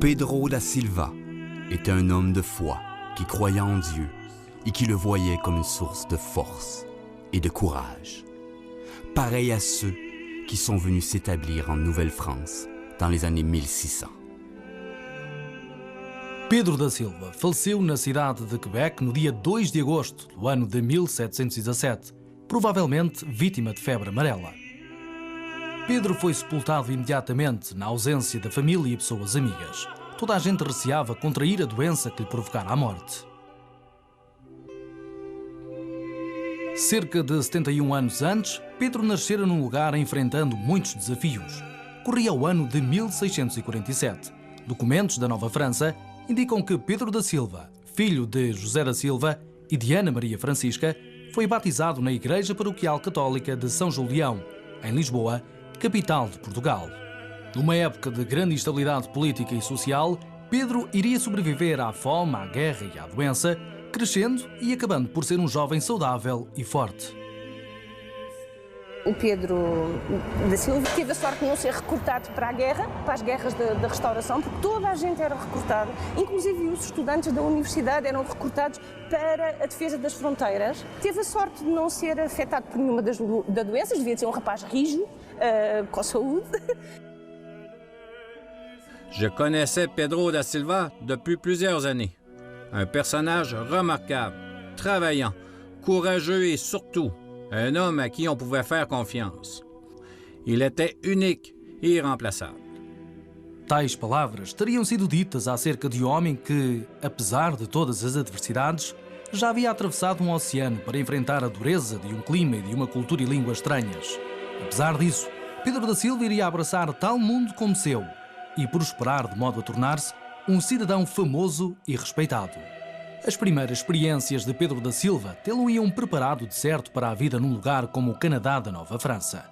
Pedro da Silva était un homme de foi qui croyait en Dieu et qui le voyait comme une source de force et de courage, pareil à ceux qui sont venus s'établir en Nouvelle-France dans les années 1600. Pedro da Silva faleceu na cidade de Quebec no dia 2 de agosto do ano de 1717, provavelmente vítima de febre amarela. Pedro foi sepultado imediatamente na ausência da família e pessoas amigas. Toda a gente receava contrair a doença que lhe provocara a morte. Cerca de 71 anos antes, Pedro nascera num lugar enfrentando muitos desafios. Corria o ano de 1647. Documentos da Nova França indicam que Pedro da Silva, filho de José da Silva e de Ana Maria Francisca, foi batizado na Igreja Paroquial Católica de São Julião, em Lisboa, capital de Portugal. Numa época de grande instabilidade política e social, Pedro iria sobreviver à fome, à guerra e à doença, crescendo e acabando por ser um jovem saudável e forte. O Pedro da Silva teve a sorte de não ser recrutado para a guerra, para as guerras da restauração, porque toda a gente era recrutada, inclusive os estudantes da universidade eram recrutados para a defesa das fronteiras. Teve a sorte de não ser afetado por nenhuma das doenças, devia ser um rapaz rijo, com saúde. Je connaissais Pedro da Silva depuis plusieurs années. Un personnage remarquable, travaillant, courageux et surtout un homme à qui on pouvait faire confiance. Il était unique e irremplaçable. Tais palavras teriam sido ditas acerca de um homem que, apesar de todas as adversidades, já havia atravessado um oceano para enfrentar a dureza de um clima e de uma cultura e língua estranhas. Apesar disso, Pedro da Silva iria abraçar tal mundo como seu e prosperar de modo a tornar-se um cidadão famoso e respeitado. As primeiras experiências de Pedro da Silva tê-lo-iam preparado de certo para a vida num lugar como o Canadá da Nova França.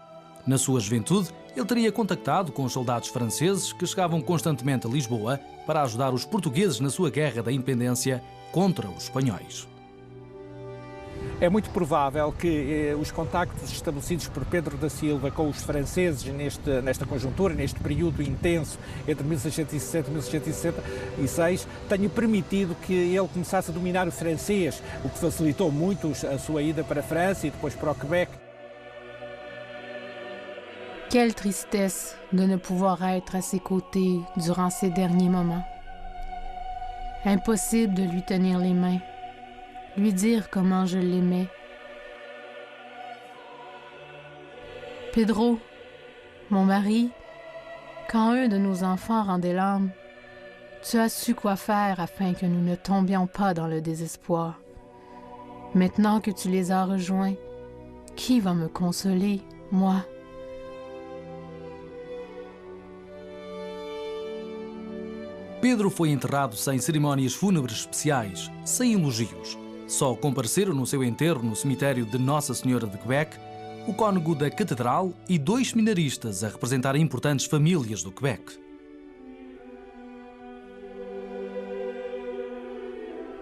Na sua juventude, ele teria contactado com os soldados franceses que chegavam constantemente a Lisboa para ajudar os portugueses na sua guerra da independência contra os espanhóis. É muito provável que os contactos estabelecidos por Pedro da Silva com os franceses nesta conjuntura, neste período intenso entre 1660 e 1666, tenham permitido que ele começasse a dominar o francês, o que facilitou muito a sua ida para a França e depois para o Quebec. Quelle tristesse de ne pouvoir être à ses côtés durant ces derniers moments. Impossible de lui tenir les mains. Lui dire comment je l'aimais. Pedro, mon mari, quand un de nos enfants rendait l'âme, tu as su quoi faire afin que nous ne tombions pas dans le désespoir. Maintenant que tu les as rejoints, qui va me consoler, moi? Pedro foi enterrado sem cerimónias fúnebres especiais, sem elogios. Só compareceram no seu enterro no cemitério de Nossa Senhora de Quebec o cônego da Catedral e 2 seminaristas a representar importantes famílias do Quebec.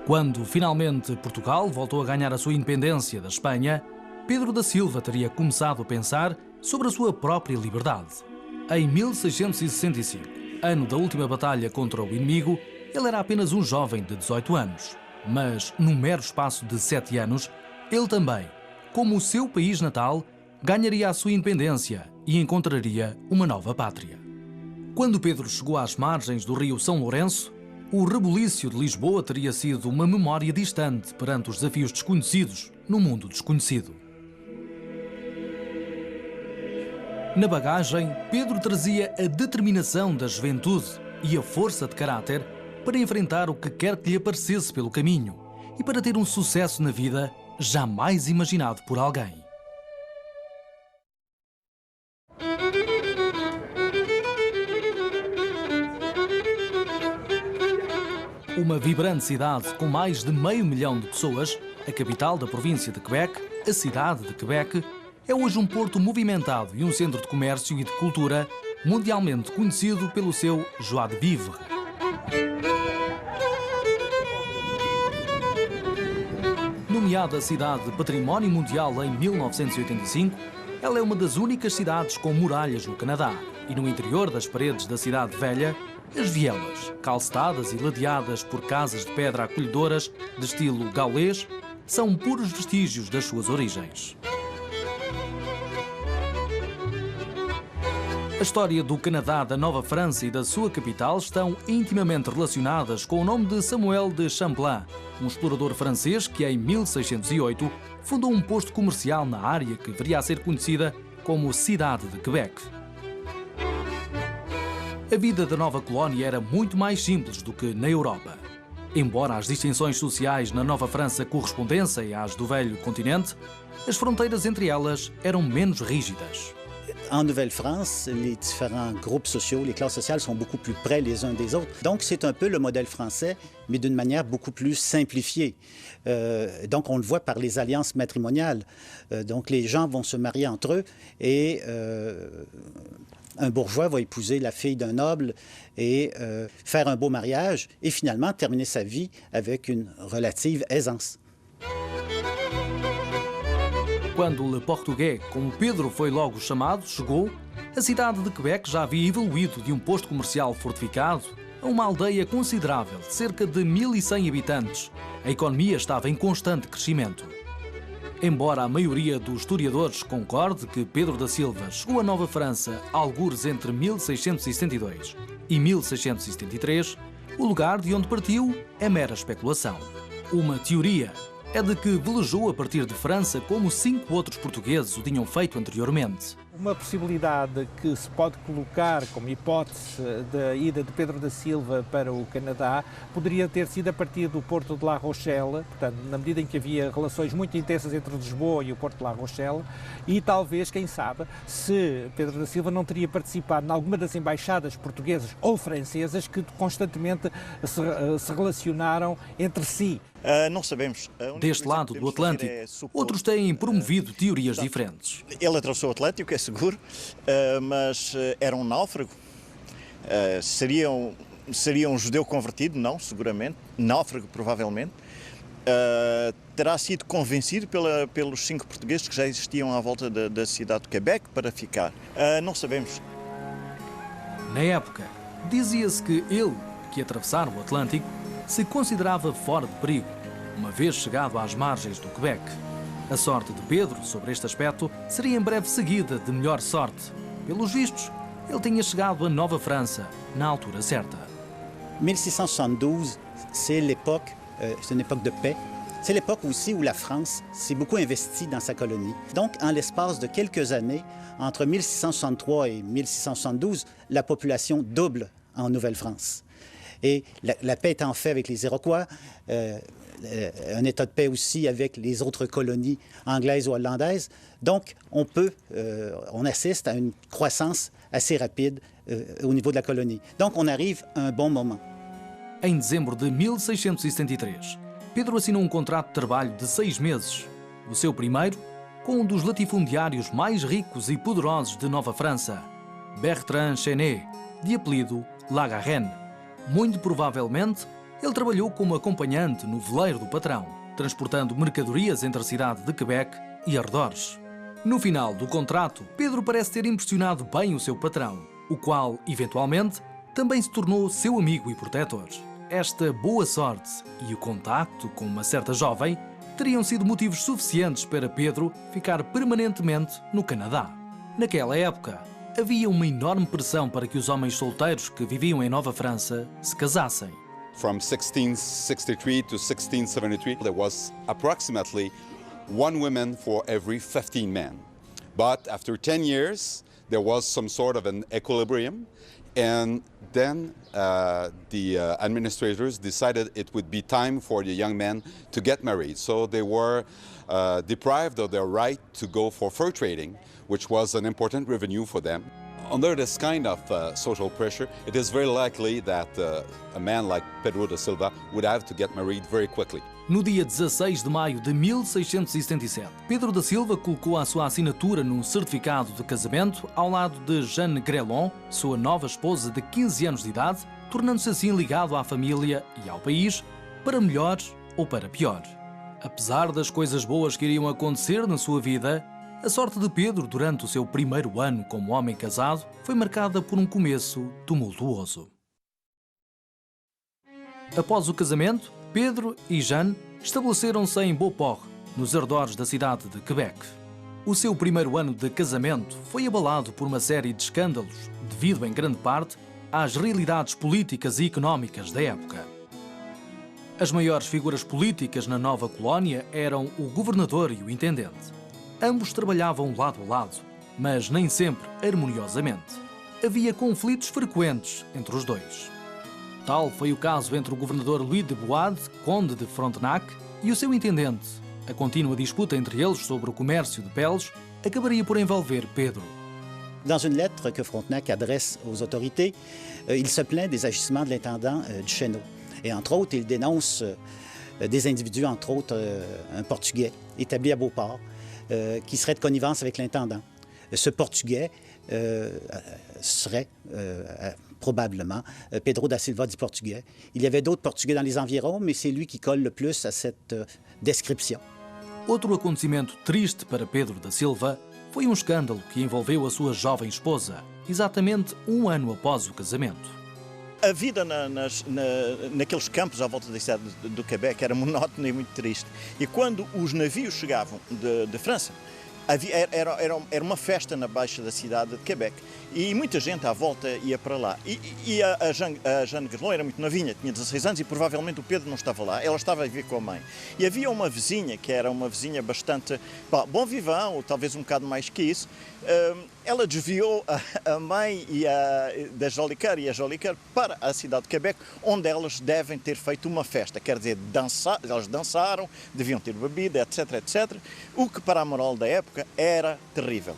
Quando, finalmente, Portugal voltou a ganhar a sua independência da Espanha, Pedro da Silva teria começado a pensar sobre a sua própria liberdade. Em 1665, ano da última batalha contra o inimigo, ele era apenas um jovem de 18 anos. Mas, num mero espaço de 7 anos, ele também, como o seu país natal, ganharia a sua independência e encontraria uma nova pátria. Quando Pedro chegou às margens do rio São Lourenço, o rebuliço de Lisboa teria sido uma memória distante perante os desafios desconhecidos no mundo desconhecido. Na bagagem, Pedro trazia a determinação da juventude e a força de caráter para enfrentar o que quer que lhe aparecesse pelo caminho e para ter um sucesso na vida jamais imaginado por alguém. Uma vibrante cidade com mais de 500 mil de pessoas, a capital da província de Quebec, a cidade de Quebec, é hoje um porto movimentado e um centro de comércio e de cultura mundialmente conhecido pelo seu joie de vivre. Nomeada cidade de Património Mundial em 1985, ela é uma das únicas cidades com muralhas no Canadá e no interior das paredes da cidade velha As vielas, calcetadas e ladeadas por casas de pedra acolhedoras de estilo gaulês, são puros vestígios das suas origens. A história do Canadá, da Nova França e da sua capital estão intimamente relacionadas com o nome de Samuel de Champlain, um explorador francês que, em 1608, fundou um posto comercial na área que viria a ser conhecida como Cidade de Quebec. A vida da nova colónia era muito mais simples do que na Europa. Embora as distinções sociais na Nova França correspondessem às do velho continente, as fronteiras entre elas eram menos rígidas. En Nouvelle-France, les différents groupes sociaux, les classes sociales sont beaucoup plus près les uns des autres. Donc, c'est un peu le modèle français, mais d'une manière beaucoup plus simplifiée. Donc, on le voit par les alliances matrimoniales. Donc, les gens vont se marier entre eux et un bourgeois va épouser la fille d'un noble et faire un beau mariage et finalement terminer sa vie avec une relative aisance. Quando Le Portugais, como Pedro foi logo chamado, chegou, a cidade de Quebec já havia evoluído de um posto comercial fortificado a uma aldeia considerável de cerca de 1.100 habitantes. A economia estava em constante crescimento. Embora a maioria dos historiadores concorde que Pedro da Silva chegou à Nova França algures entre 1672 e 1673, o lugar de onde partiu é mera especulação. Uma teoria é de que velejou a partir de França como 5 outros portugueses o tinham feito anteriormente. Uma possibilidade que se pode colocar como hipótese da ida de Pedro da Silva para o Canadá poderia ter sido a partir do Porto de La Rochelle, portanto, na medida em que havia relações muito intensas entre Lisboa e o Porto de La Rochelle, e talvez, quem sabe, se Pedro da Silva não teria participado em alguma das embaixadas portuguesas ou francesas que constantemente se relacionaram entre si. Não sabemos. Deste lado do Atlântico, outros têm promovido teorias diferentes. Ele atravessou o Atlântico, é seguro, mas era um náufrago. Seria um judeu convertido? Não, seguramente. Náufrago, provavelmente. Terá sido convencido pelos 5 portugueses que já existiam à volta da cidade de Quebec para ficar. Não sabemos. Na época, dizia-se que ele, que atravessara o Atlântico, se considerava fora de perigo, uma vez chegado às margens do Quebec. A sorte de Pedro, sobre este aspecto, seria em breve seguida de melhor sorte. Pelos vistos, ele tinha chegado à Nova França na altura certa. 1672, c'est l'époque, c'est une époque de paix. C'est l'époque aussi où la France s'est beaucoup investie dans sa colonie. Donc, en l'espace de quelques années, entre 1663 et 1672, la population double en Nouvelle-France. Et la paix étant faite avec les Iroquois, un état de paix aussi avec les autres colonies anglaises ou hollandaises. Donc, on assiste à une croissance assez rapide au niveau de la colonie. Donc, on arrive à un bon moment. Em dezembro de 1673, Pedro assinou um contrato de trabalho de 6 meses, o seu primeiro, com um dos latifundiários mais ricos e poderosos de Nova França, Bertrand Chenet, de apelido La Garenne. Muito provavelmente, ele trabalhou como acompanhante no veleiro do patrão, transportando mercadorias entre a cidade de Quebec e arredores. No final do contrato, Pedro parece ter impressionado bem o seu patrão, o qual, eventualmente, também se tornou seu amigo e protetor. Esta boa sorte e o contacto com uma certa jovem teriam sido motivos suficientes para Pedro ficar permanentemente no Canadá. Naquela época, havia uma enorme pressão para que os homens solteiros que viviam em Nova França se casassem. From 1663 to 1673, there was approximately 1 woman for every 15 men. But after 10 years, there was some sort of an equilibrium, and then the administrators decided it would be time for the young men to get married. So they were deprived of their right to go for fur trading, which was an important revenue for them. Under this kind of social pressure, it is very likely that a man like Pedro da Silva would have to get married very quickly. No dia 16 de maio de 1677, Pedro da Silva colocou a sua assinatura num certificado de casamento ao lado de Jeanne Grelon, sua nova esposa de 15 anos de idade, tornando-se assim ligado à família e ao país, para melhor ou para pior. Apesar das coisas boas que iriam acontecer na sua vida, a sorte de Pedro durante o seu primeiro ano como homem casado foi marcada por um começo tumultuoso. Após o casamento, Pedro e Jeanne estabeleceram-se em Beauport, nos arredores da cidade de Quebec. O seu primeiro ano de casamento foi abalado por uma série de escândalos, devido em grande parte às realidades políticas e económicas da época. As maiores figuras políticas na nova colónia eram o governador e o intendente. Ambos trabalhavam lado a lado, mas nem sempre harmoniosamente. Havia conflitos frequentes entre os dois. Tal foi o caso entre o governador Louis de Boade, conde de Frontenac, e o seu intendente. A contínua disputa entre eles sobre o comércio de peles acabaria por envolver Pedro. Dans une lettre que Frontenac adresse aux autorités, il se plaint des agissements de l'intendant Duchesneau. Et entre autres, il dénonce des individus, entre autres un Portugais établi à Beauport, qui serait de connivence avec l'intendant. Ce Portugais serait probablement Pedro da Silva dit Portugais. Il y avait d'autres Portugais dans les environs, mais c'est lui qui colle le plus à cette description. Outro acontecimento triste para Pedro da Silva foi um escândalo que envolveu a sua jovem esposa, exatamente um ano após o casamento. A vida naqueles campos à volta da cidade do Quebec era monótona e muito triste. E quando os navios chegavam de França, era uma festa na baixa da cidade de Quebec e muita gente à volta ia para lá. E a Jeanne Grelon era muito novinha, tinha 16 anos e provavelmente o Pedro não estava lá, ela estava a viver com a mãe. E havia uma vizinha, que era uma vizinha bastante bom vivant, ou talvez um bocado mais que isso. Ela desviou a mãe da Jolicoeur e a Jolicoeur para a cidade de Quebec, onde elas devem ter feito uma festa. Quer dizer, elas dançaram, deviam ter bebida, etc, etc. O que para a moral da época era terrível.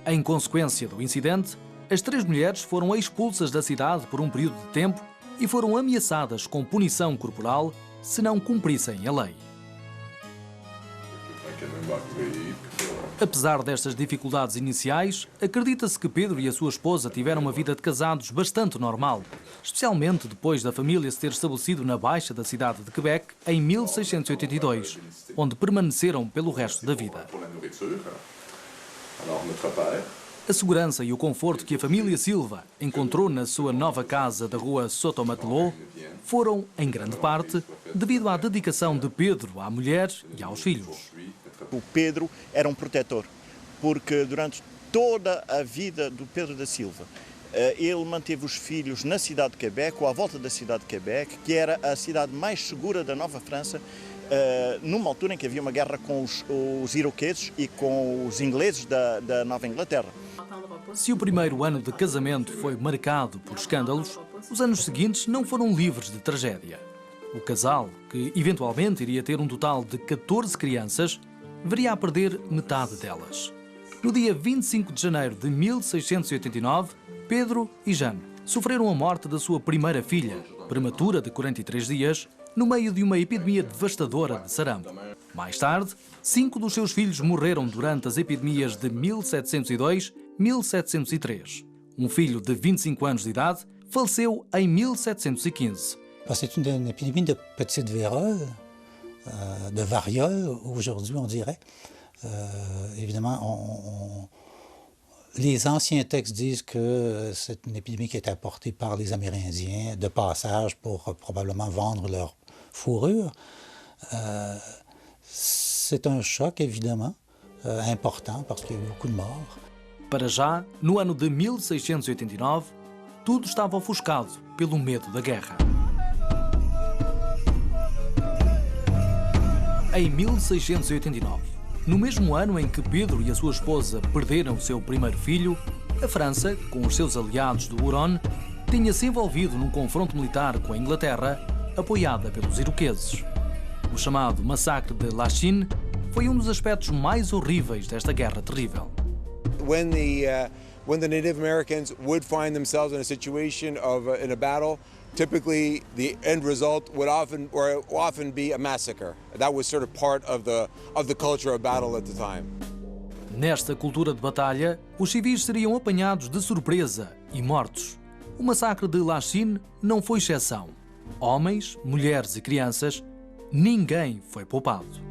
Em consequência do incidente, as três mulheres foram expulsas da cidade por um período de tempo e foram ameaçadas com punição corporal se não cumprissem a lei. Apesar destas dificuldades iniciais, acredita-se que Pedro e a sua esposa tiveram uma vida de casados bastante normal, especialmente depois da família se ter estabelecido na baixa da cidade de Quebec em 1682, onde permaneceram pelo resto da vida. A segurança e o conforto que a família Silva encontrou na sua nova casa da rua Soto-Matelot foram, em grande parte, devido à dedicação de Pedro à mulher e aos filhos. O Pedro era um protetor, porque durante toda a vida do Pedro da Silva, ele manteve os filhos na cidade de Quebec, ou à volta da cidade de Quebec, que era a cidade mais segura da Nova França, numa altura em que havia uma guerra com os iroqueses e com os ingleses da Nova Inglaterra. Se o primeiro ano de casamento foi marcado por escândalos, os anos seguintes não foram livres de tragédia. O casal, que eventualmente iria ter um total de 14 crianças, viria a perder metade delas. No dia 25 de janeiro de 1689, Pedro e Jeanne sofreram a morte da sua primeira filha, prematura de 43 dias, no meio de uma epidemia devastadora de sarampo. Mais tarde, 5 dos seus filhos morreram durante as epidemias de 1702 e 1703. Um filho de 25 anos de idade faleceu em 1715. C'est une épidémie de petite vérole, de variole, aujourd'hui on dirait. Évidemment, les anciens textes disent que c'est une épidémie qui est apportée par les Amérindiens de passage pour probablement vendre leur fourrure. C'est un choc, évidemment, important parce qu'il y a eu beaucoup de morts. Para já, no ano de 1689, tudo estava ofuscado pelo medo da guerra. Em 1689, no mesmo ano em que Pedro e a sua esposa perderam seu primeiro filho, a França, com os seus aliados do Huron, tinha-se envolvido num confronto militar com a Inglaterra, apoiada pelos iroqueses. O chamado Massacre de Lachine foi um dos aspectos mais horríveis desta guerra terrível. When the Native Americans would find themselves in a situation in a battle, typically the end result would often be a massacre. That was sort of part of the culture of battle at the time. Nesta cultura de batalha, os civis seriam apanhados de surpresa e mortos. O massacre de Lachine não foi exceção. Homens, mulheres e crianças, ninguém foi poupado.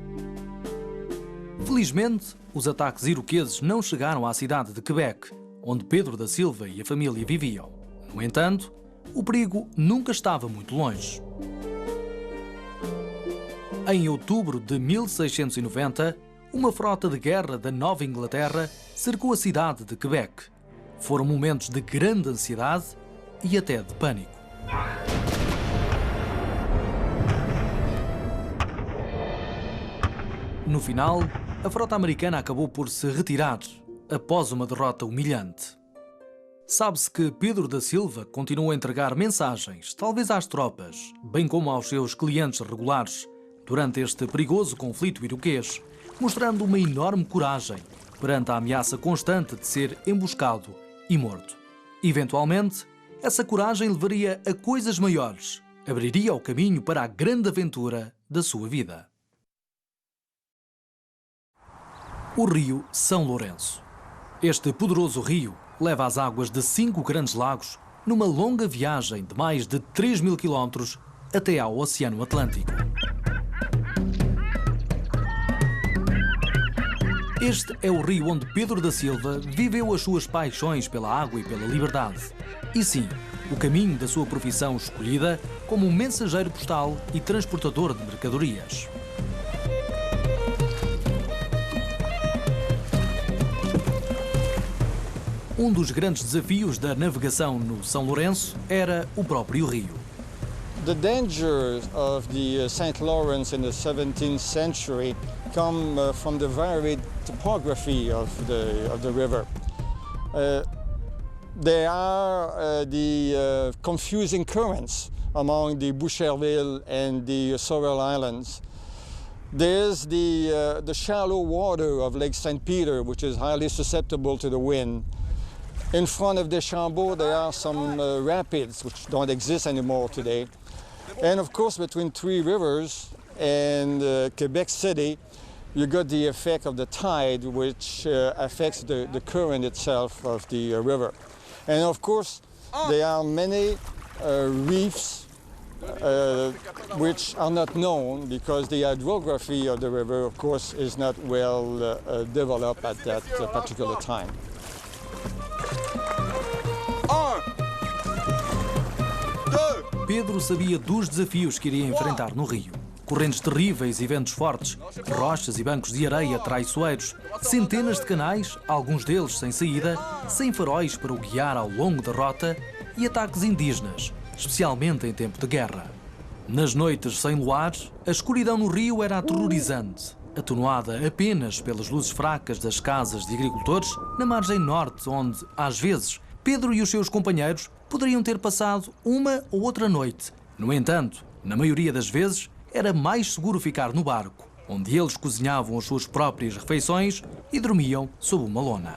Felizmente, os ataques iroqueses não chegaram à cidade de Quebec, onde Pedro da Silva e a família viviam. No entanto, o perigo nunca estava muito longe. Em outubro de 1690, uma frota de guerra da Nova Inglaterra cercou a cidade de Quebec. Foram momentos de grande ansiedade e até de pânico. No final, a frota americana acabou por se retirar após uma derrota humilhante. Sabe-se que Pedro da Silva continuou a entregar mensagens, talvez às tropas, bem como aos seus clientes regulares, durante este perigoso conflito iroquês, mostrando uma enorme coragem perante a ameaça constante de ser emboscado e morto. Eventualmente, essa coragem levaria a coisas maiores, abriria o caminho para a grande aventura da sua vida. O rio São Lourenço. Este poderoso rio leva as águas de 5 grandes lagos numa longa viagem de mais de 3.000 quilómetros até ao Oceano Atlântico. Este é o rio onde Pedro da Silva viveu as suas paixões pela água e pela liberdade. E sim, o caminho da sua profissão escolhida como um mensageiro postal e transportador de mercadorias. Um dos grandes desafios da navegação no São Lourenço era o próprio rio. The dangers of the St. Lawrence in the 17th century come from the varied topography of the river. There are the confusing currents among the Boucherville and the Sorel Islands. There's the shallow water of Lake St. Peter, which is highly susceptible to the wind. In front of Deschambault, there are some rapids, which don't exist anymore today. And of course, between Three Rivers and Quebec City, you got the effect of the tide, which affects the current itself of the river. And of course, there are many reefs which are not known because the hydrography of the river, of course, is not well developed at that particular time. Pedro sabia dos desafios que iria enfrentar no rio. Correntes terríveis e ventos fortes, rochas e bancos de areia traiçoeiros, centenas de canais, alguns deles sem saída, sem faróis para o guiar ao longo da rota e ataques indígenas, especialmente em tempo de guerra. Nas noites sem luar, a escuridão no rio era aterrorizante, atenuada apenas pelas luzes fracas das casas de agricultores na margem norte, onde, às vezes, Pedro e os seus companheiros poderiam ter passado uma ou outra noite. No entanto, na maioria das vezes, era mais seguro ficar no barco, onde eles cozinhavam as suas próprias refeições e dormiam sob uma lona.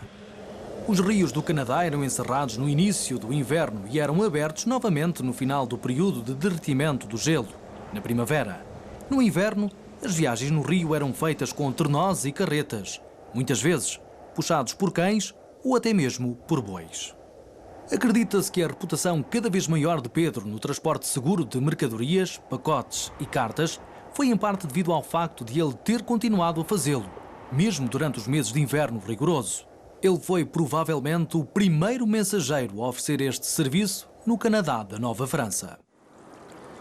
Os rios do Canadá eram encerrados no início do inverno e eram abertos novamente no final do período de derretimento do gelo, na primavera. No inverno, as viagens no rio eram feitas com trenós e carretas, muitas vezes puxados por cães ou até mesmo por bois. Acredita-se que a reputação cada vez maior de Pedro no transporte seguro de mercadorias, pacotes e cartas foi em parte devido ao facto de ele ter continuado a fazê-lo, mesmo durante os meses de inverno rigoroso. Ele foi provavelmente o primeiro mensageiro a oferecer este serviço no Canadá da Nova França.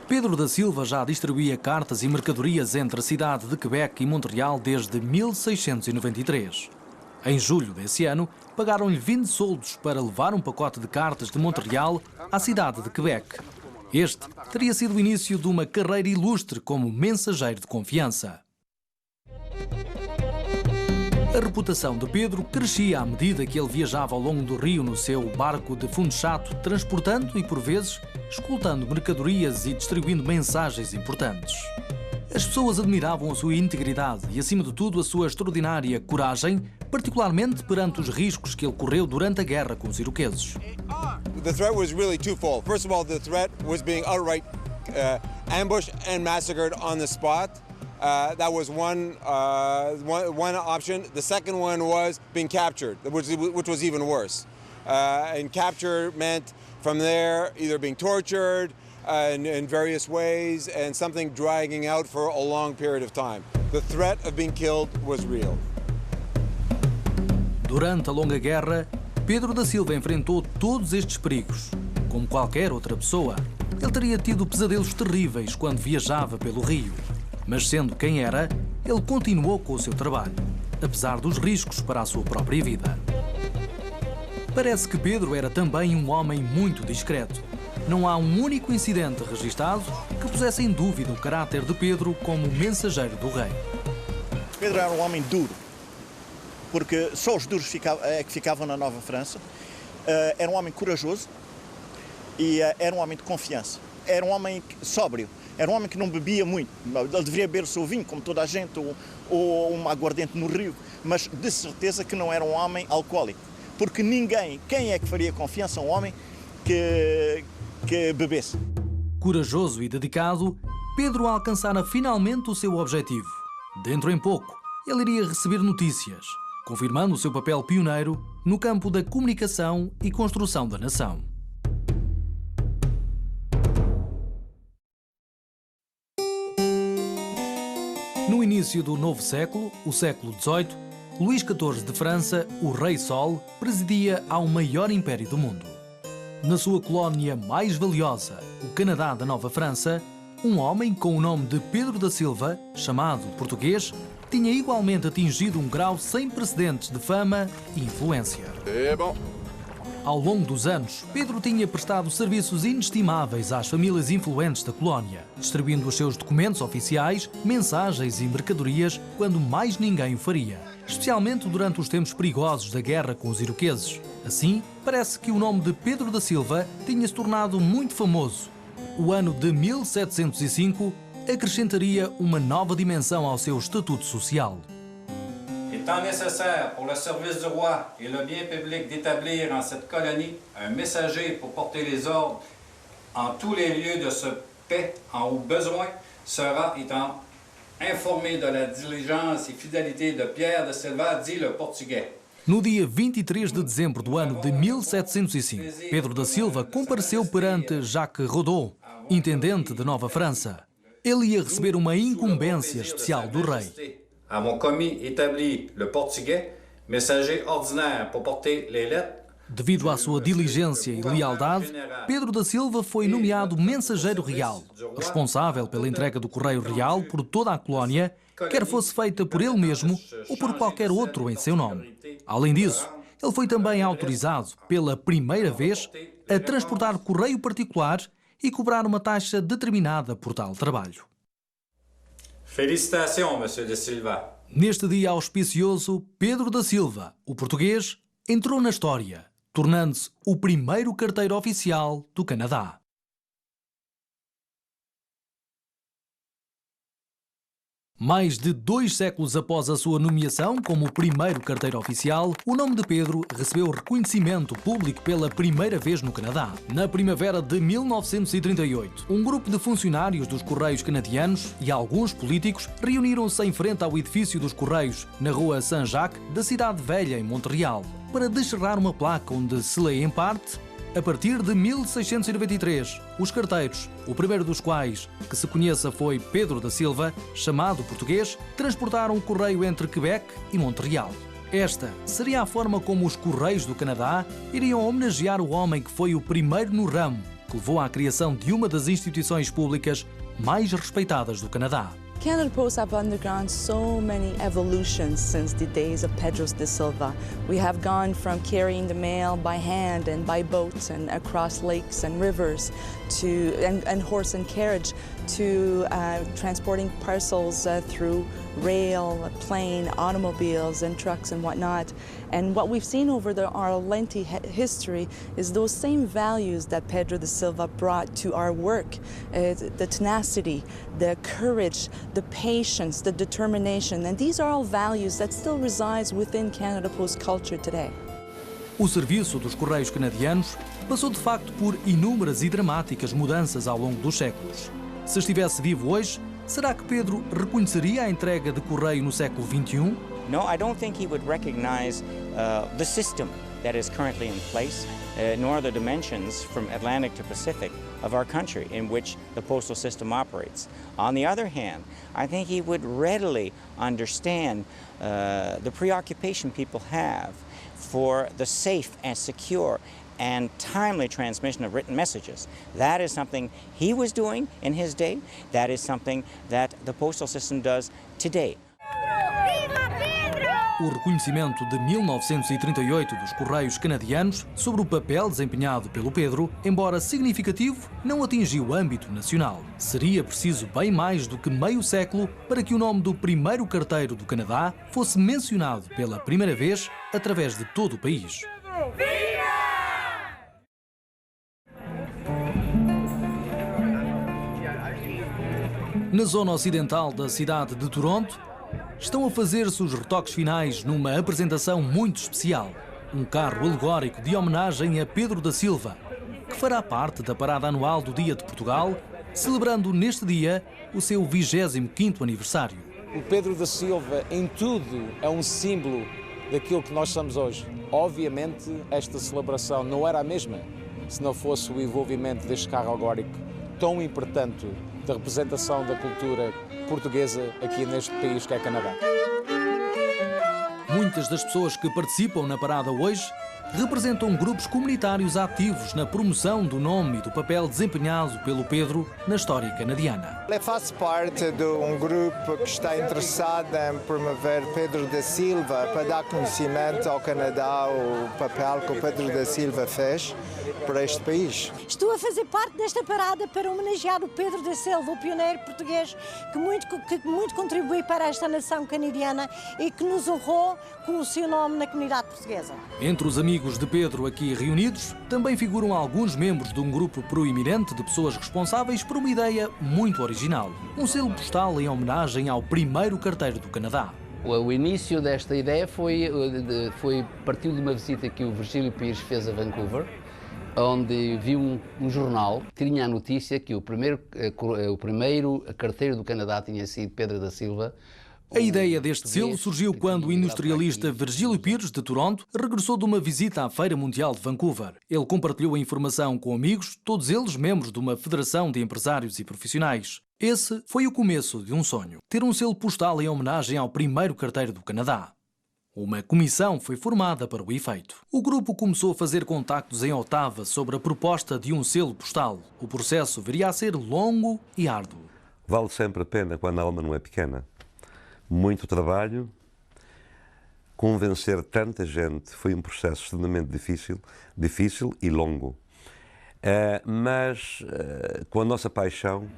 Pedro da Silva já distribuía cartas e mercadorias entre a cidade de Quebec e Montreal desde 1693. Em julho desse ano, pagaram-lhe 20 soldos para levar um pacote de cartas de Montreal à cidade de Quebec. Este teria sido o início de uma carreira ilustre como mensageiro de confiança. A reputação de Pedro crescia à medida que ele viajava ao longo do rio no seu barco de fundo chato, transportando e, por vezes, escoltando mercadorias e distribuindo mensagens importantes. As pessoas admiravam a sua integridade e, acima de tudo, a sua extraordinária coragem, particularmente perante os riscos que ele correu durante a guerra com os iroqueses. The threat was really twofold. First of all, the threat was being outright ambushed and massacred on the spot. That was one option. The second one was being captured, which was even worse. And capture meant from there either being tortured in various ways and something dragging out for a long period of time. The threat of being killed was real. Durante a longa guerra, Pedro da Silva enfrentou todos estes perigos. Como qualquer outra pessoa, ele teria tido pesadelos terríveis quando viajava pelo rio. Mas sendo quem era, ele continuou com o seu trabalho, apesar dos riscos para a sua própria vida. Parece que Pedro era também um homem muito discreto. Não há um único incidente registado que pusesse em dúvida o caráter de Pedro como mensageiro do rei. Pedro era um homem duro, porque só os duros que ficavam na Nova França. Era um homem corajoso e era um homem de confiança. Era um homem sóbrio, era um homem que não bebia muito. Ele deveria beber o seu vinho, como toda a gente, ou uma aguardente no rio, mas de certeza que não era um homem alcoólico. Porque quem é que faria confiança a um homem que bebesse? Corajoso e dedicado, Pedro alcançara finalmente o seu objetivo. Dentro em pouco, ele iria receber notícias, confirmando o seu papel pioneiro no campo da comunicação e construção da nação. No início do novo século, o século XVIII, Luís XIV de França, o Rei Sol, presidia ao maior império do mundo. Na sua colónia mais valiosa, o Canadá da Nova França, um homem com o nome de Pedro da Silva, chamado português, tinha igualmente atingido um grau sem precedentes de fama e influência. É bom. Ao longo dos anos, Pedro tinha prestado serviços inestimáveis às famílias influentes da colónia, distribuindo os seus documentos oficiais, mensagens e mercadorias quando mais ninguém o faria, especialmente durante os tempos perigosos da guerra com os iroqueses. Assim, parece que o nome de Pedro da Silva tinha se tornado muito famoso. O ano de 1705 acrescentaria uma nova dimensão ao seu estatuto social. Étant nécessaire pour le service du roi et le bien public d'établir en cette colonie un messager pour porter les ordres en tous les lieux de ce paix en haut besoin, sera étant informé de la diligence et fidélité de Pierre de Silva, dit le portugais. No dia 23 de dezembro do ano de 1705, Pedro da Silva compareceu perante Jacques Rodot, intendente de Nova França. Ele ia receber uma incumbência especial do rei. À mon commis établi le portugais, messager ordinaire pour porter les lettres. Devido à sua diligência e lealdade, Pedro da Silva foi nomeado mensageiro real, responsável pela entrega do correio real por toda a colónia, quer fosse feita por ele mesmo ou por qualquer outro em seu nome. Além disso, ele foi também autorizado, pela primeira vez, a transportar correio particular e cobrar uma taxa determinada por tal trabalho. Félicitations, Monsieur de Silva. Neste dia auspicioso, Pedro da Silva, o português, entrou na história, tornando-se o primeiro carteiro oficial do Canadá. Mais de 2 séculos após a sua nomeação como o primeiro carteiro oficial, o nome de Pedro recebeu reconhecimento público pela primeira vez no Canadá. Na primavera de 1938, um grupo de funcionários dos Correios canadianos e alguns políticos reuniram-se em frente ao edifício dos Correios, na rua Saint-Jacques, da Cidade Velha, em Montreal, para descerrar uma placa onde se lê em parte: a partir de 1693, os carteiros, o primeiro dos quais que se conheça foi Pedro da Silva, chamado português, transportaram o correio entre Quebec e Montreal. Esta seria a forma como os Correios do Canadá iriam homenagear o homem que foi o primeiro no ramo, que levou à criação de uma das instituições públicas mais respeitadas do Canadá. Canada Post have undergone so many evolutions since the days of Pedro de Silva. We have gone from carrying the mail by hand and by boat and across lakes and rivers to and horse and carriage to transporting parcels through rail, plane, automobiles and trucks and whatnot. And what we've seen over our lengthy history is those same values that Pedro de Silva brought to our work, the tenacity, the courage, the patience, the determination, and these are all values that still resides within Canada Post culture today. O serviço dos Correios canadianos passou de facto por inúmeras e dramáticas mudanças ao longo dos séculos. Se estivesse vivo hoje, será que Pedro reconheceria a entrega de correio no século XXI? No, I don't think he would recognize the system that is currently in place, nor the dimensions from Atlantic to Pacific of our country in which the postal system operates. On the other hand, I think he would readily understand the preoccupation people have for the safe and secure and timely transmission of written messages. That is something he was doing in his day. That is something that the postal system does today. O reconhecimento de 1938 dos Correios Canadianos sobre o papel desempenhado pelo Pedro, embora significativo, não atingiu o âmbito nacional. Seria preciso bem mais do que meio século para que o nome do primeiro carteiro do Canadá fosse mencionado pela primeira vez através de todo o país. Na zona ocidental da cidade de Toronto, estão a fazer-se os retoques finais numa apresentação muito especial. Um carro alegórico de homenagem a Pedro da Silva, que fará parte da parada anual do Dia de Portugal, celebrando neste dia o seu 25º aniversário. O Pedro da Silva, em tudo, é um símbolo daquilo que nós somos hoje. Obviamente, esta celebração não era a mesma se não fosse o envolvimento deste carro alegórico tão importante da representação da cultura portuguesa aqui neste país que é Canadá. Muitas das pessoas que participam na parada hoje representam grupos comunitários ativos na promoção do nome e do papel desempenhado pelo Pedro na história canadiana. Eu faço parte de um grupo que está interessado em promover Pedro da Silva para dar conhecimento ao Canadá o papel que o Pedro da Silva fez para este país. Estou a fazer parte desta parada para homenagear o Pedro da Silva, o pioneiro português que muito contribuiu para esta nação canadiana e que nos honrou com o seu nome na comunidade portuguesa. Entre os amigos de Pedro aqui reunidos, também figuram alguns membros de um grupo proeminente de pessoas responsáveis por uma ideia muito original. Um selo postal em homenagem ao primeiro carteiro do Canadá. O início desta ideia partiu de uma visita que o Virgílio Pires fez a Vancouver, onde viu um jornal que tinha a notícia que o primeiro carteiro do Canadá tinha sido Pedro da Silva. A ideia deste selo surgiu quando o industrialista Virgílio Pires, de Toronto, regressou de uma visita à Feira Mundial de Vancouver. Ele compartilhou a informação com amigos, todos eles membros de uma federação de empresários e profissionais. Esse foi o começo de um sonho: ter um selo postal em homenagem ao primeiro carteiro do Canadá. Uma comissão foi formada para o efeito. O grupo começou a fazer contactos em Ottawa sobre a proposta de um selo postal. O processo viria a ser longo e árduo. Vale sempre a pena quando a alma não é pequena. Muito trabalho, convencer tanta gente foi um processo extremamente difícil e longo. Mas com a nossa paixão,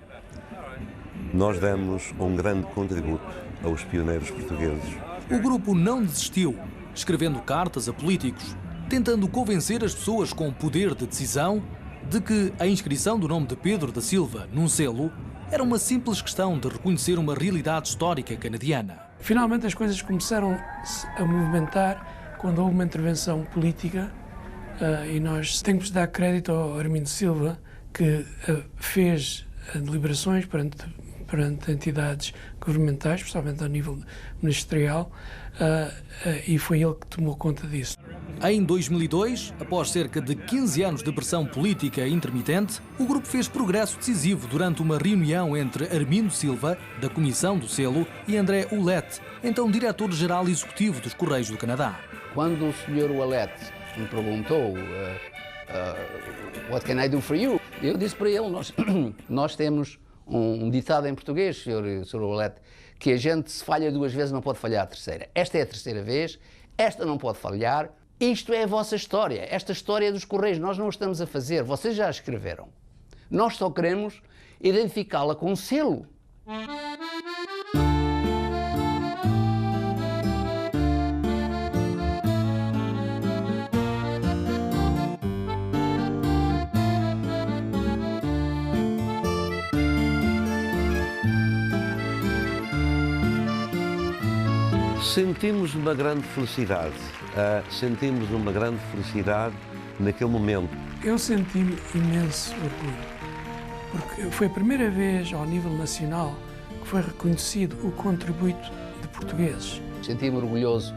nós demos um grande contributo aos pioneiros portugueses. O grupo não desistiu, escrevendo cartas a políticos, tentando convencer as pessoas com poder de decisão de que a inscrição do nome de Pedro da Silva num selo era uma simples questão de reconhecer uma realidade histórica canadiana. Finalmente as coisas começaram-se a movimentar quando houve uma intervenção política e nós temos de dar crédito ao Armindo Silva, que fez deliberações perante entidades governamentais, especialmente a nível ministerial, e foi ele que tomou conta disso. Em 2002, após cerca de 15 anos de pressão política intermitente, o grupo fez progresso decisivo durante uma reunião entre Armindo Silva, da Comissão do Selo, e André Ouellette, então diretor-geral executivo dos Correios do Canadá. Quando o Sr. Ouellette me perguntou "What can I do for you?", eu disse para ele, nós temos um ditado em português, Sr. Ouellette, que a gente se falha duas vezes não pode falhar a terceira. Esta é a terceira vez, esta não pode falhar. Isto é a vossa história, esta história dos Correios. Nós não a estamos a fazer, vocês já a escreveram. Nós só queremos identificá-la com um selo. Sentimos uma grande felicidade, naquele momento. Eu senti imenso orgulho, porque foi a primeira vez ao nível nacional que foi reconhecido o contributo de portugueses. Senti-me orgulhoso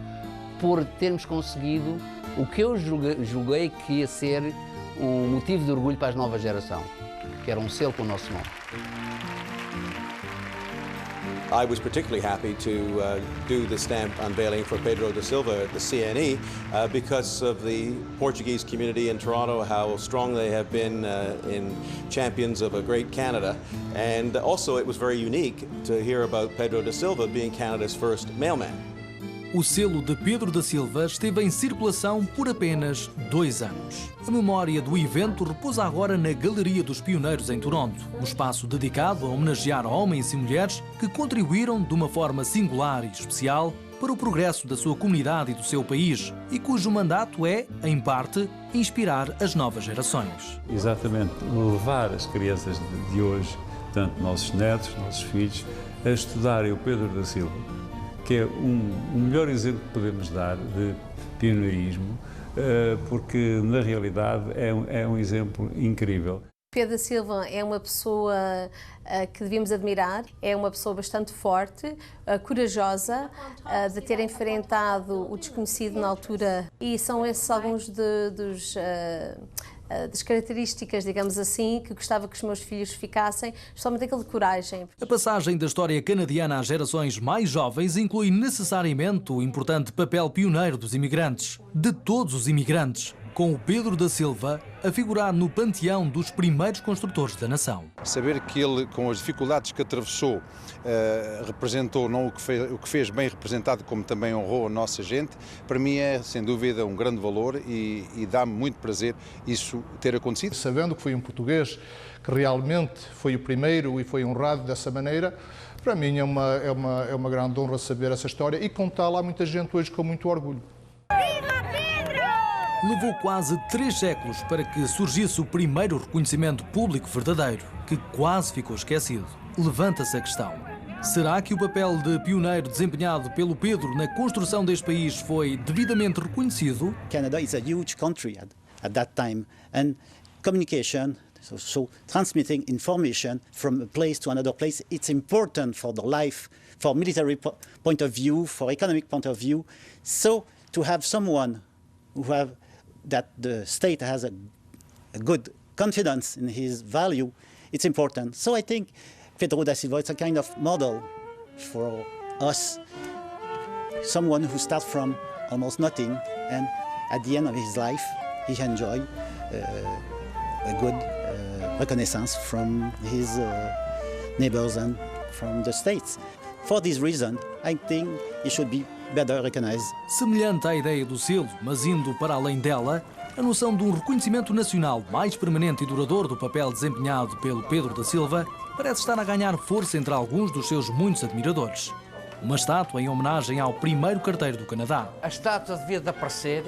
por termos conseguido o que eu julguei que ia ser um motivo de orgulho para a nova geração, que era um selo com o nosso nome. I was particularly happy to do the stamp unveiling for Pedro da Silva at the CNE because of the Portuguese community in Toronto, how strong they have been in champions of a great Canada. And also it was very unique to hear about Pedro da Silva being Canada's first mailman. O selo de Pedro da Silva esteve em circulação por apenas 2 anos. A memória do evento repousa agora na Galeria dos Pioneiros em Toronto, um espaço dedicado a homenagear homens e mulheres que contribuíram de uma forma singular e especial para o progresso da sua comunidade e do seu país e cujo mandato é, em parte, inspirar as novas gerações. Exatamente, levar as crianças de hoje, portanto, nossos netos, nossos filhos, a estudarem o Pedro da Silva, que é o melhor exemplo que podemos dar de pioneirismo, porque na realidade é um exemplo incrível. Pedro da Silva é uma pessoa que devíamos admirar, é uma pessoa bastante forte, corajosa, de ter enfrentado o desconhecido na altura, e são esses alguns das características, digamos assim, que gostava que os meus filhos ficassem, especialmente aquele de coragem. A passagem da história canadiana às gerações mais jovens inclui necessariamente o importante papel pioneiro dos imigrantes, de todos os imigrantes, com o Pedro da Silva a figurar no panteão dos primeiros construtores da nação. Saber que ele, com as dificuldades que atravessou, representou não o que fez bem representado, como também honrou a nossa gente, para mim é, sem dúvida, um grande valor e dá-me muito prazer isso ter acontecido. Sabendo que foi um português que realmente foi o primeiro e foi honrado dessa maneira, para mim é uma grande honra saber essa história e contá-la a muita gente hoje com muito orgulho. Levou quase 3 séculos para que surgisse o primeiro reconhecimento público verdadeiro, que quase ficou esquecido. Levanta-se a questão: será que o papel de pioneiro desempenhado pelo Pedro na construção deste país foi devidamente reconhecido? Canada is a huge country at that time, and communication, so transmitting information from a place to another place, it's important for the life, for military point of view, for economic point of view. So to have someone who have that the state has a good confidence in his value, it's important. So I think Pedro da Silva is a kind of model for us, someone who starts from almost nothing, and at the end of his life, he enjoyed a good reconnaissance from his neighbors and from the states. For this reason, I think he should be better recognized. Semelhante à ideia do selo, mas indo para além dela, a noção de um reconhecimento nacional mais permanente e duradouro do papel desempenhado pelo Pedro da Silva parece estar a ganhar força entre alguns dos seus muitos admiradores. Uma estátua em homenagem ao primeiro carteiro do Canadá. A estátua devia de aparecer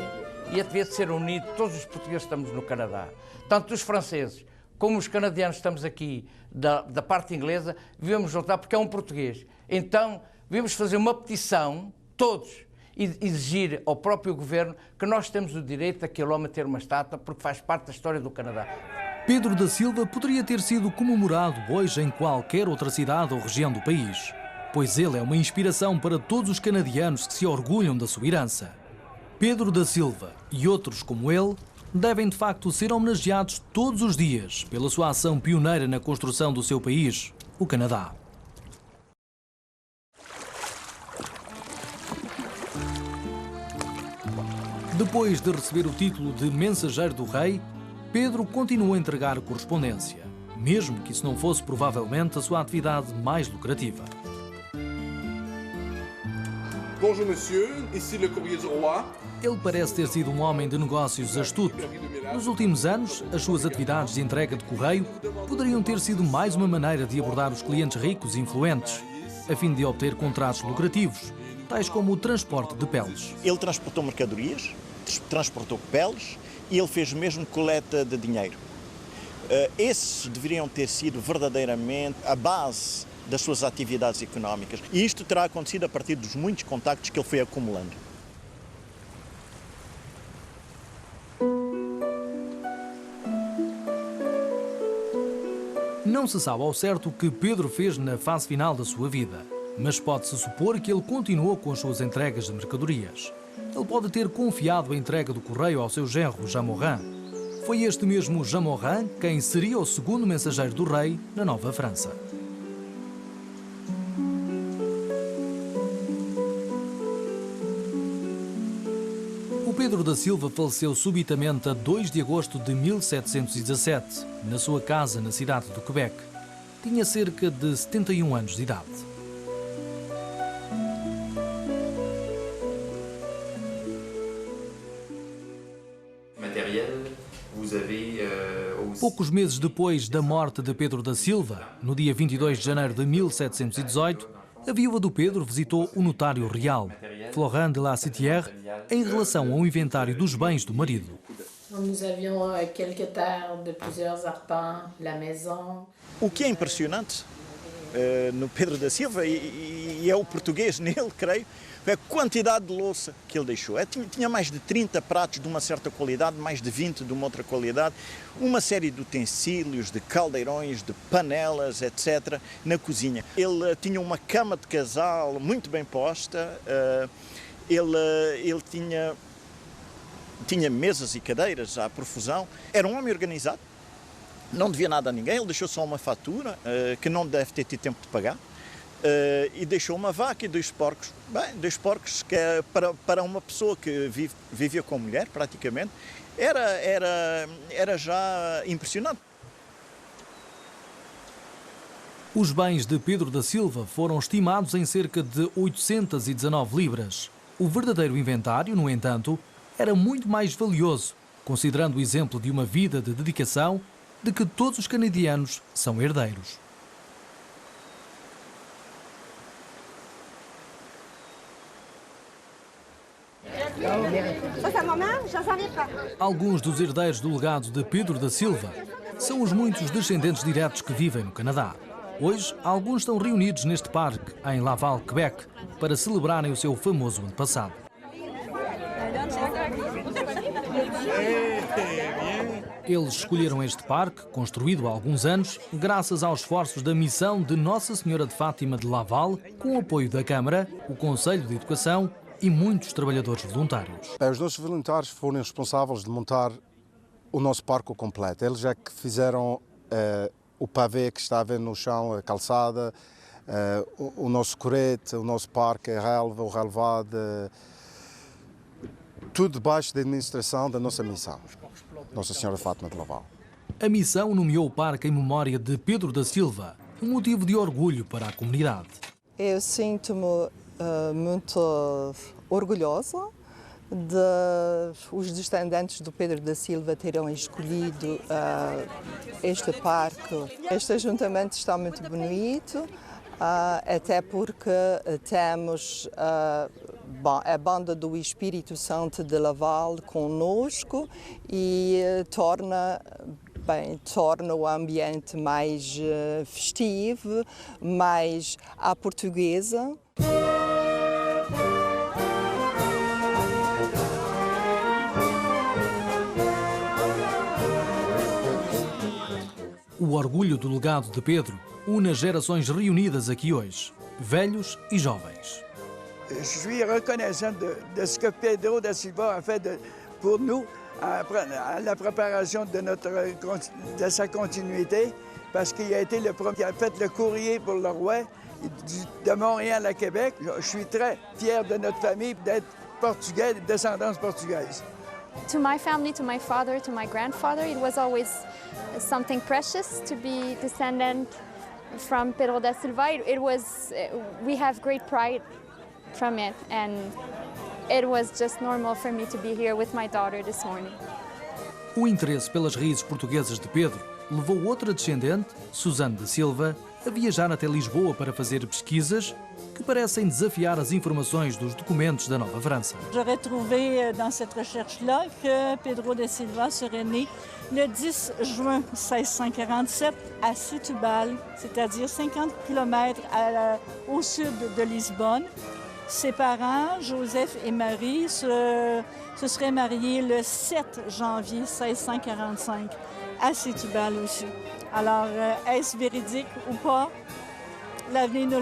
e devia de ser unido, todos os portugueses estamos no Canadá, tanto os franceses como os canadianos estamos aqui da parte inglesa, devíamos juntar porque é um português. Então, devíamos fazer uma petição, todos, e exigir ao próprio governo que nós temos o direito daquele homem ter uma estátua porque faz parte da história do Canadá. Pedro da Silva poderia ter sido comemorado hoje em qualquer outra cidade ou região do país, pois ele é uma inspiração para todos os canadianos que se orgulham da sua herança. Pedro da Silva e outros como ele devem de facto ser homenageados todos os dias pela sua ação pioneira na construção do seu país, o Canadá. Depois de receber o título de Mensageiro do Rei, Pedro continuou a entregar correspondência, mesmo que isso não fosse provavelmente a sua atividade mais lucrativa. Bonjour, monsieur. Ici le courrier du roi. Ele parece ter sido um homem de negócios astuto. Nos últimos anos, as suas atividades de entrega de correio poderiam ter sido mais uma maneira de abordar os clientes ricos e influentes, a fim de obter contratos lucrativos, tais como o transporte de peles. Ele transportou mercadorias, transportou peles e ele fez mesmo coleta de dinheiro. Esses deveriam ter sido verdadeiramente a base das suas atividades económicas. E isto terá acontecido a partir dos muitos contactos que ele foi acumulando. Não se sabe ao certo o que Pedro fez na fase final da sua vida, mas pode-se supor que ele continuou com as suas entregas de mercadorias. Ele pode ter confiado a entrega do correio ao seu genro, Jean Morin. Foi este mesmo Jean Morin quem seria o segundo mensageiro do rei na Nova França. Pedro da Silva faleceu subitamente a 2 de agosto de 1717, na sua casa na cidade do Quebec. Tinha cerca de 71 anos de idade. Poucos meses depois da morte de Pedro da Silva, no dia 22 de janeiro de 1718, a viúva do Pedro visitou o notário real, Florent de la Citière, em relação ao inventário dos bens do marido. Nous avions quelques terres de plusieurs arpents, la maison. O que é impressionante no Pedro da Silva, e é o português nele, creio, é a quantidade de louça que ele deixou. Tinha mais de 30 pratos de uma certa qualidade, mais de 20 de uma outra qualidade, uma série de utensílios, de caldeirões, de panelas, etc., na cozinha. Ele tinha uma cama de casal muito bem posta, ele tinha mesas e cadeiras à profusão, era um homem organizado, não devia nada a ninguém, ele deixou só uma fatura que não deve ter tido tempo de pagar. E deixou uma vaca e 2 porcos. Bem, 2 porcos que para uma pessoa que vivia com mulher, praticamente, era já impressionante. Os bens de Pedro da Silva foram estimados em cerca de 819 libras. O verdadeiro inventário, no entanto, era muito mais valioso, considerando o exemplo de uma vida de dedicação de que todos os canadianos são herdeiros. Alguns dos herdeiros do legado de Pedro da Silva são os muitos descendentes diretos que vivem no Canadá. Hoje, alguns estão reunidos neste parque, em Laval, Quebec, para celebrarem o seu famoso antepassado. Eles escolheram este parque, construído há alguns anos, graças aos esforços da missão de Nossa Senhora de Fátima de Laval, com o apoio da Câmara, o Conselho de Educação e muitos trabalhadores voluntários. Os nossos voluntários foram responsáveis de montar o nosso parque completo. Eles é que fizeram o pavê que estava no chão, a calçada, o nosso correte, o nosso parque, a relva, o relvado, tudo debaixo da administração da nossa missão, Nossa Senhora de Fátima de Laval. A missão nomeou o parque em memória de Pedro da Silva, um motivo de orgulho para a comunidade. Eu sinto-me muito orgulhosa de os descendentes do Pedro da Silva terem escolhido este parque. Este ajuntamento está muito bonito, até porque temos a banda do Espírito Santo de Laval conosco e torna o ambiente mais festivo, mais à portuguesa. O orgulho do legado de Pedro une as gerações reunidas aqui hoje, velhos e jovens. Je suis reconnaissant de ce que Pedro da Silva a fait pour nous à la préparation de sa continuité, parce qu'il a été le premier qui a fait le courrier pour le roi de Montréal à Québec. Je suis très fier de notre famille d'être portugais, de descendance portugaise. To my family, to my father, to my grandfather, it was always something precious to be descendant from Pedro da Silva. We have great pride from it, and it was just normal for me to be here with my daughter this morning. O interesse pelas raízes portuguesas de Pedro levou outra descendente, Suzane da Silva, a viajar até Lisboa para fazer pesquisas que parecem desafiar as informações dos documentos da Nova França. J'aurais trouvé dans cette recherche-là que Pedro da Silva serait né le 10 juin 1647 à Setúbal, c'est-à-dire 50 km au sud de Lisbonne. Ses parents, Joseph et Marie, se seraient mariés le 7 janvier 1645 à Setúbal aussi. Alors, est-ce véridique ou pas? L'avenir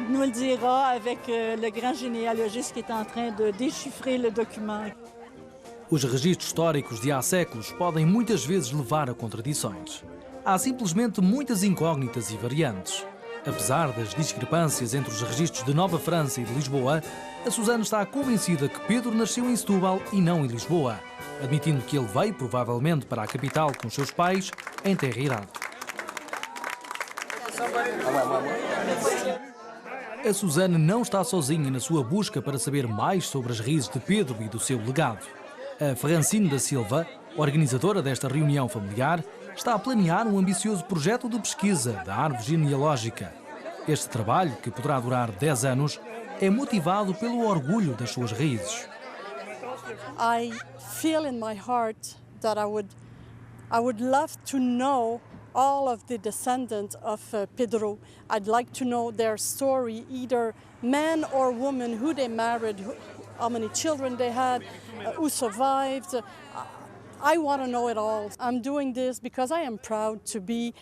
nous le dira avec le grand généalogiste qui est en train de déchiffrer le document. Os registros históricos de há séculos podem muitas vezes levar a contradições. Há simplesmente muitas incógnitas e variantes. Apesar das discrepâncias entre os registros de Nova França e de Lisboa, a Suzane está convencida que Pedro nasceu em Setúbal e não em Lisboa, admitindo que ele veio provavelmente para a capital com os seus pais em tenra idade. A Suzane não está sozinha na sua busca para saber mais sobre as raízes de Pedro e do seu legado. A Francine da Silva, organizadora desta reunião familiar, está a planear um ambicioso projeto de pesquisa da árvore genealógica. Este trabalho, que poderá durar 10 anos, é motivado pelo orgulho das suas raízes. I feel in my heart that I would love to know all of the descendants of Pedro. I'd like to know their story, either man or woman, who they married, how many children they had, who survived. I want to know it all. I'm doing this because I am proud to be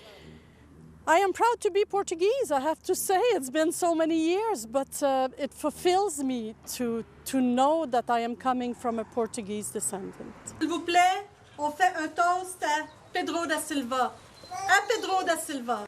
Portuguese. I have to say, it's been so many years, but it fulfills me to know that I am coming from a Portuguese descendant. S'il vous plaît, on fait un toast à Pedro da Silva. À Pedro da Silva.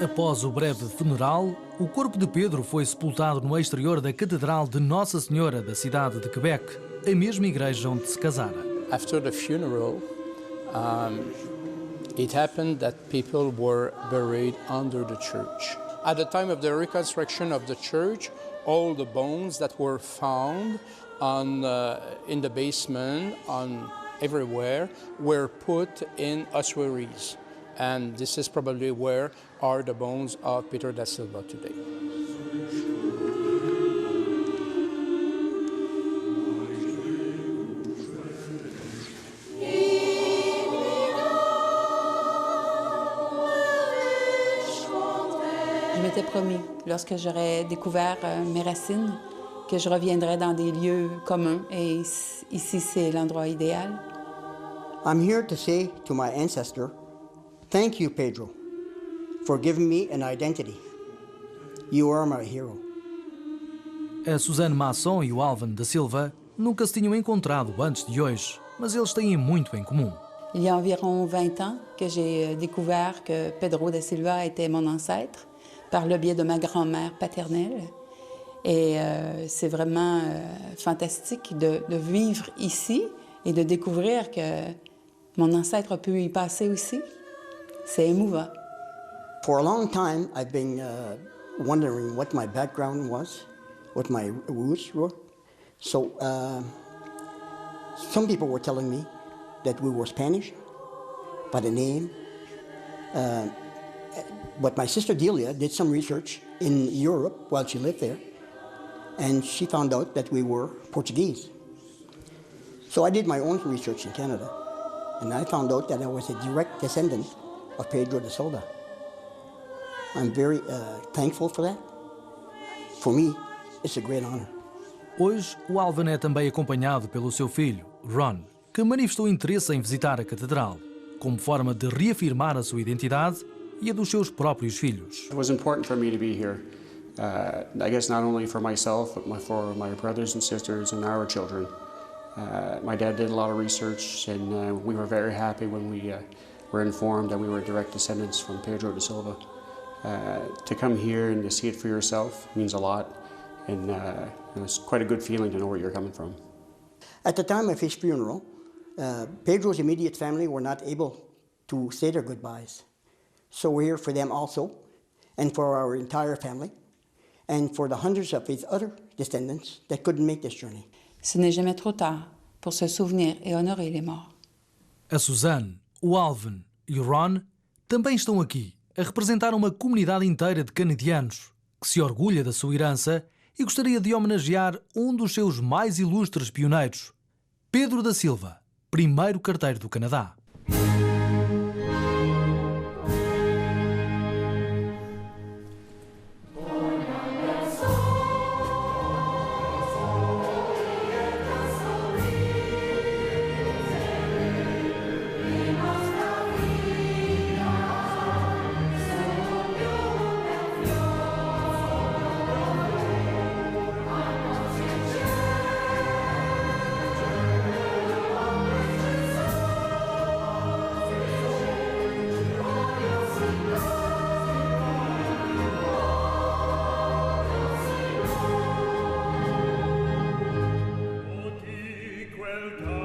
Após o breve funeral, o corpo de Pedro foi sepultado no exterior da Catedral de Nossa Senhora da cidade de Quebec, a mesma igreja onde se casara. After the funeral, it happened that people were buried under the church. At the time of the reconstruction of the church, all the bones that were found in the basement, everywhere, were put in ossuaries. And this is probably where are the bones of Pedro da Silva today. Je m'étais promis, lorsque j'aurais découvert mes racines, que je reviendrais dans des lieux communs, et ici c'est l'endroit idéal. I'm here to say to my ancestor, thank you, Pedro, for giving me an identity. You are my hero. A Suzane Masson e o Alvin da Silva nunca se tinham encontrado antes de hoje, mas eles têm muito em comum. Il y a environ 20 ans que j'ai découvert que Pedro da Silva était mon ancêtre par le biais de ma grand-mère paternelle. Et c'est vraiment fantastique de vivre ici et de découvrir que mon ancêtre a pu y passer aussi. C'est émouvant. For a long time, I've been wondering what my background was, what my roots were. So some people were telling me that we were Spanish by the name. But my sister Delia did some research in Europe while she lived there, and she found out that we were Portuguese. So I did my own research in Canada, and I found out that I was a direct descendant of Pedro da Silva. I'm very thankful for that. For me, it's a great honor. Hoje, o Alvin é também acompanhado pelo seu filho, Ron, que manifestou interesse em visitar a catedral, como forma de reafirmar a sua identidade e a dos seus próprios filhos. It was important for me to be here. I guess not only for myself, but for my brothers and sisters and our children. My dad did a lot of research, and we were very happy when we were informed that we were direct descendants from Pedro da Silva. To come here and to see it for yourself means a lot, and it's quite a good feeling to know where you're coming from. At the time of his funeral, Pedro's immediate family were not able to say their goodbyes. So we're here for them also, and for our entire family, and for the hundreds of his other descendants that couldn't make this journey. Ce n'est jamais trop tard pour se souvenir et honorer les morts. A Suzane, o Alvin e o Ron também estão aqui a representar uma comunidade inteira de canadianos que se orgulha da sua herança e gostaria de homenagear um dos seus mais ilustres pioneiros, Pedro da Silva, primeiro carteiro do Canadá. quel